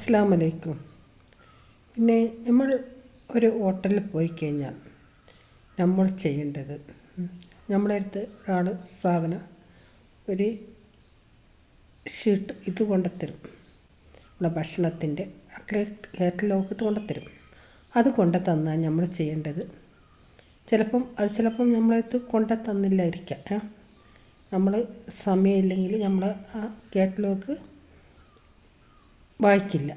അസ്സലാമു അലൈക്കും. പിന്നെ നമ്മൾ ഒരു ഹോട്ടലിൽ പോയി കഴിഞ്ഞാൽ നമ്മൾ ചെയ്യേണ്ടത്, നമ്മളെ അടുത്ത് ഒരാൾ സാധനം ഒരു ഷീട്ട് ഇത് കൊണ്ടുത്തരും, നമ്മുടെ ഭക്ഷണത്തിൻ്റെ കാറ്റലോഗ് കൊണ്ടുത്തരും. അത് കൊണ്ടു തന്നാൽ നമ്മൾ ചെയ്യേണ്ടത്, ചിലപ്പം നമ്മളടുത്ത് കൊണ്ടു തന്നില്ലായിരിക്കാം. നമ്മൾ സമയമില്ലെങ്കിൽ നമ്മൾ ആ കാറ്റലോഗ് വായിക്കില്ല,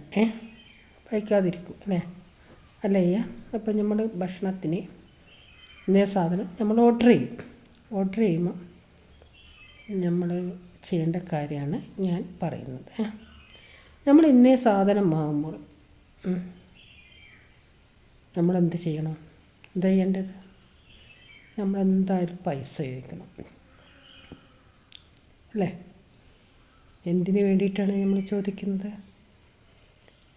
വായിക്കാതിരിക്കും അല്ലേ. അപ്പം നമ്മൾ ഭക്ഷണത്തിന് ഇന്നേ സാധനം നമ്മൾ ഓർഡർ ചെയ്യുമ്പോൾ നമ്മൾ ചെയ്യേണ്ട കാര്യമാണ് ഞാൻ പറയുന്നത്. നമ്മൾ ഇന്നേ സാധനം വാങ്ങുമ്പോൾ നമ്മളെന്ത് ചെയ്യണം? എന്താ ചെയ്യേണ്ടത്? നമ്മളെന്തായാലും പൈസ ചോദിക്കണം അല്ലേ. എന്തിനു വേണ്ടിയിട്ടാണ് നമ്മൾ ചോദിക്കുന്നത്?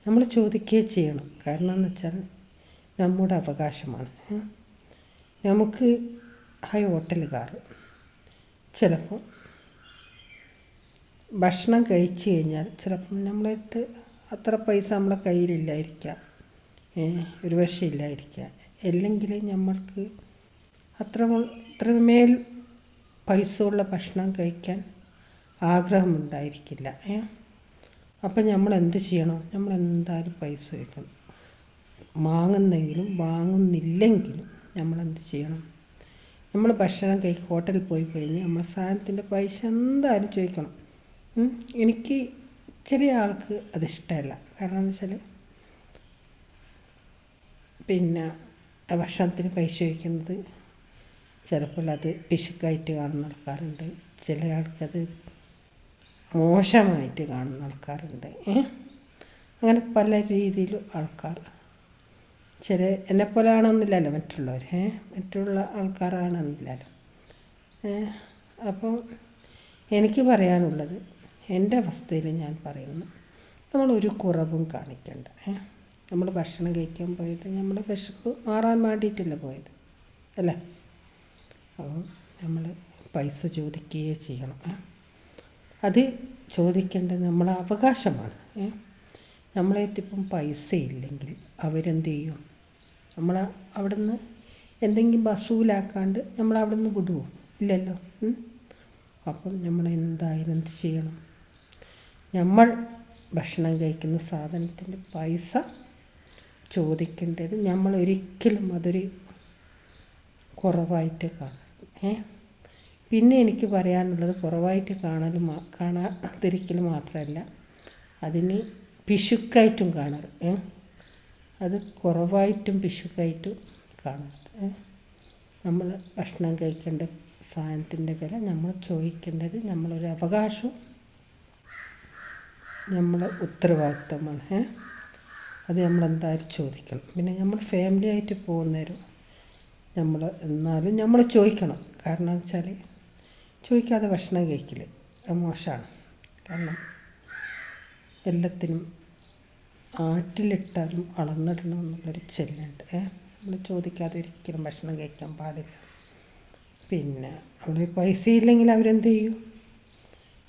നമ്മൾ ചോദിക്കുകയും ചെയ്യണം. കാരണം എന്ന് വെച്ചാൽ നമ്മുടെ അവകാശമാണ്. നമുക്ക് ഹോട്ടലുകാർ ചിലപ്പോൾ ഭക്ഷണം കഴിച്ചു കഴിഞ്ഞാൽ ചിലപ്പം നമ്മളടുത്ത് അത്ര പൈസ നമ്മളെ കയ്യിലില്ലായിരിക്കാം, ഒരു പക്ഷേ ഇല്ലായിരിക്കാം. അല്ലെങ്കിൽ നമ്മൾക്ക് അത്രമേൽ പൈസ ഉള്ള ഭക്ഷണം കഴിക്കാൻ ആഗ്രഹമുണ്ടായിരിക്കില്ല. അപ്പം നമ്മൾ എന്ത് ചെയ്യണം? നമ്മൾ എന്തായാലും പൈസ വയ്ക്കണം. വാങ്ങുന്നെങ്കിലും വാങ്ങുന്നില്ലെങ്കിലും നമ്മളെന്ത് ചെയ്യണം? നമ്മൾ ഭക്ഷണം ഹോട്ടലിൽ പോയി കഴിഞ്ഞ് നമ്മൾ സാധനത്തിൻ്റെ പൈസ എന്തായാലും ചോദിക്കണം. എനിക്ക് ചില ആൾക്ക് അതിഷ്ടമല്ല. കാരണം എന്ന് വെച്ചാൽ പിന്നെ ഭക്ഷണത്തിന് പൈസ ചോദിക്കുന്നത് ചിലപ്പോൾ അത് പിശുക്കായിട്ട് കാണുന്ന ആൾക്കാരുണ്ട്, ചില ആൾക്കത് മോശമായിട്ട് കാണുന്ന ആൾക്കാരുണ്ട്. അങ്ങനെ പല രീതിയിലും ആൾക്കാർ, എന്നെപ്പോലെ ആണെന്നില്ലല്ലോ മറ്റുള്ളവർ, മറ്റുള്ള ആൾക്കാരാണെന്നില്ലല്ലോ. അപ്പോൾ എനിക്ക് പറയാനുള്ളത്, എൻ്റെ അവസ്ഥയിൽ ഞാൻ പറയുന്നു, നമ്മളൊരു കുറവും കാണിക്കണ്ട. നമ്മൾ ഭക്ഷണം കഴിക്കാൻ പോയത് നമ്മുടെ വിശപ്പ് മാറാൻ വേണ്ടിയിട്ടല്ല പോയത് അല്ലേ. അപ്പോൾ നമ്മൾ പൈസ ചോദിക്കുകയേ ചെയ്യണം. അത് ചോദിക്കേണ്ടത് നമ്മളെ അവകാശമാണ്. നമ്മളേറ്റിപ്പം പൈസ ഇല്ലെങ്കിൽ അവരെന്ത് ചെയ്യും? അവിടെ നിന്ന് എന്തെങ്കിലും വസൂലാക്കാണ്ട് നമ്മളവിടെ നിന്ന് വിടുമോ? ഇല്ലല്ലോ. അപ്പം നമ്മൾ എന്തായാലും എന്ത് ചെയ്യണം? നമ്മൾ ഭക്ഷണം കഴിക്കുന്ന സാധനത്തിൻ്റെ പൈസ ചോദിക്കേണ്ടത് നമ്മൾ ഒരിക്കലും അതൊരു കുറവായിട്ട് കാണരുത്. പിന്നെ എനിക്ക് പറയാനുള്ളത്, കുറവായിട്ട് കാണാതിരിക്കൽ മാത്രമല്ല, അതിന് പിശുക്കായിട്ടും കാണരുത്. അത് കുറവായിട്ടും പിശുക്കായിട്ടും കാണരുത്. നമ്മൾ ഭക്ഷണം കഴിക്കേണ്ട സാധനത്തിൻ്റെ വില നമ്മൾ ചോദിക്കേണ്ടത് നമ്മളൊരു അവകാശവും നമ്മളെ ഉത്തരവാദിത്തമാണ്. അത് നമ്മളെന്തായാലും ചോദിക്കണം. പിന്നെ നമ്മൾ ഫാമിലി ആയിട്ട് പോകുന്നേരം എന്നാലും നമ്മൾ ചോദിക്കണം. കാരണം എന്ന് വെച്ചാൽ ചോദിക്കാതെ ഭക്ഷണം കഴിക്കൽ മോശമാണ്. കാരണം എല്ലാത്തിനും ആറ്റിലിട്ടാലും അളന്നിടണം എന്നുള്ളൊരു ചൊല്ലുണ്ട്. നമ്മൾ ചോദിക്കാതെ ഒരിക്കലും ഭക്ഷണം കഴിക്കാൻ പാടില്ല. പിന്നെ അവിടെ പൈസ ഇല്ലെങ്കിൽ അവരെന്ത് ചെയ്യും?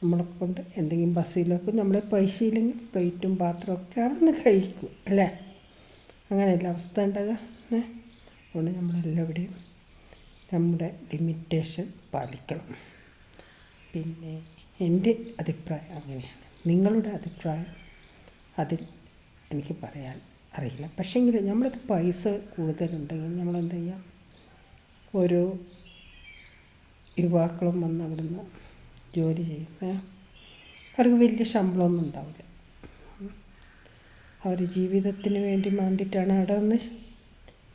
നമ്മളെ കൊണ്ട് എന്തെങ്കിലും ബസ്സിലൊക്കെ നമ്മളെ പൈസ ഇല്ലെങ്കിൽ പ്ലേറ്റും പാത്രമൊക്കെ അവിടെ നിന്ന് കഴിക്കും അല്ലേ. അങ്ങനെയല്ല അവസ്ഥ ഉണ്ടാകുക. അതുകൊണ്ട് നമ്മളെല്ലാവിടെയും നമ്മുടെ ലിമിറ്റേഷൻ പാലിക്കണം. പിന്നെ എൻ്റെ അഭിപ്രായം അങ്ങനെയാണ്. നിങ്ങളുടെ അഭിപ്രായം അതിൽ എനിക്ക് പറയാൻ അറിയില്ല. പക്ഷേങ്കിൽ നമ്മൾക്ക് പൈസ കൂടുതലുണ്ടെങ്കിൽ നമ്മളെന്ത് ചെയ്യാം? ഓരോ യുവാക്കളും വന്ന് അവിടുന്ന് ജോലി ചെയ്യും. അവർക്ക് വലിയ ശമ്പളമൊന്നും ഉണ്ടാവില്ല. അവർ ജീവിതത്തിന് വേണ്ടിയിട്ടാണ് അവിടെ വന്ന്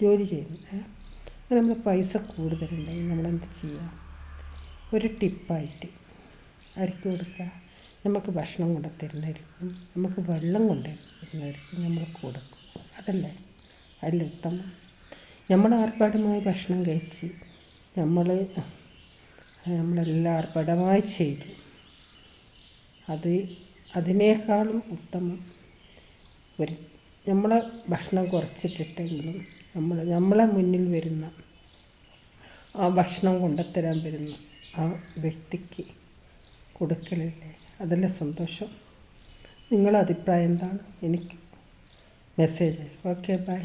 ജോലി ചെയ്യുന്നത്. നമ്മൾ പൈസ കൂടുതലുണ്ടെങ്കിൽ നമ്മളെന്ത് ചെയ്യുക? ഒരു ടിപ്പായിട്ട് അവർക്ക് കൊടുക്കുക. നമുക്ക് ഭക്ഷണം കൊണ്ട് തരുന്നതായിരിക്കും, നമുക്ക് വെള്ളം കൊണ്ട് തരുന്നതായിരിക്കും, നമ്മൾ കൊടുക്കും. അതല്ലേ ഉത്തമം. നമ്മൾ ആർഭാടമായി ഭക്ഷണം കഴിച്ച് നമ്മളെല്ലാം ആർഭാടമായി ചെയ്തു. അതിനേക്കാളും ഉത്തമം നമ്മളെ ഭക്ഷണം കുറച്ചിട്ടിട്ടെങ്കിലും നമ്മളെ മുന്നിൽ വരുന്ന ആ ഭക്ഷണം കൊണ്ടുത്തരാൻ വരുന്ന ആ വ്യക്തിക്ക് കൊടുക്കലല്ലേ, അതല്ലേ സന്തോഷം. നിങ്ങളുടെ അഭിപ്രായം എന്താണ് എനിക്ക് മെസ്സേജ് അയക്കും. Okay bye.